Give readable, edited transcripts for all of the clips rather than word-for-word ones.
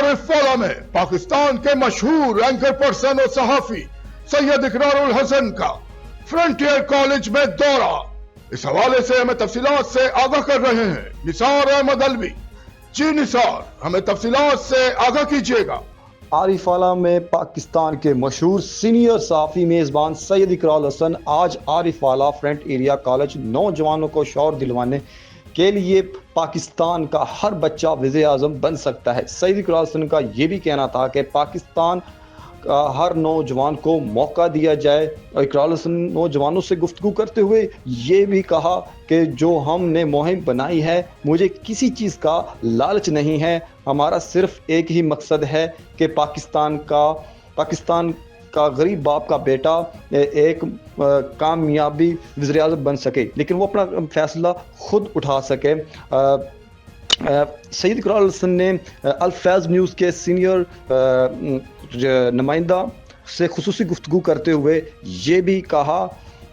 आरिफ वाला में पाकिस्तान के मशहूर एंकर पर्सन और सहाफी सैयद इकरारुल हसन का फ्रंटियर कॉलेज में दौरा। इस हवाले से हमें तफसीलात से आगाह कर रहे हैं निसार अहमद अलवी। जी निसार, हमें तफसीलात से आगाह कीजिएगा। आरिफ वाला में पाकिस्तान के मशहूर सीनियर सहाफ़ी मेज़बान सैयद इकरारुल हसन आज आरिफ वाला फ्रंट एरिया कॉलेज नौजवानों को शौर दिलवाने के लिए पाकिस्तान का हर बच्चा वज़ीर-ए-आज़म बन सकता है। सैयद इकरारुल हसन का ये भी कहना था कि पाकिस्तान का हर नौजवान को मौका दिया जाए। और इकरारुल हसन नौजवानों से गुफ्तगू करते हुए ये भी कहा कि जो हमने मुहिम बनाई है, मुझे किसी चीज़ का लालच नहीं है, हमारा सिर्फ एक ही मकसद है कि पाकिस्तान का गरीब बाप का बेटा एक कामयाबी वज़ीर-ए-आज़म बन सके, लेकिन वो अपना फैसला खुद उठा सके। सैयद इकरारुल हसन ने अल-फैज़ न्यूज़ के सीनियर नुमाइंदा से खुसूसी गुफ्तगू करते हुए ये भी कहा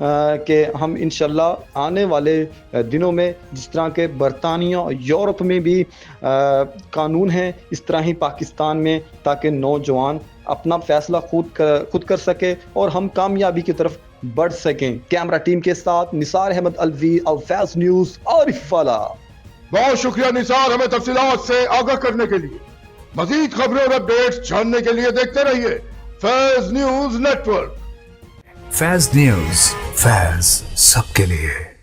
कि हम इंशाल्लाह आने वाले दिनों में जिस तरह के बरतानिया और यूरोप में भी कानून हैं, इस तरह ही पाकिस्तान में, ताकि नौजवान अपना फैसला खुद कर सके और हम कामयाबी की तरफ बढ़ सकें। कैमरा टीम के साथ निसार अहमद अलवी, अल-फैज़ न्यूज़, आरिफ वाला। बहुत शुक्रिया निसार, हमें तफसीलात से आगाह करने के लिए। मजीद खबरें और अपडेट्स जानने के लिए देखते रहिए फैज़ न्यूज़ नेटवर्क। फैज़ न्यूज़, फैज़ सबके लिए।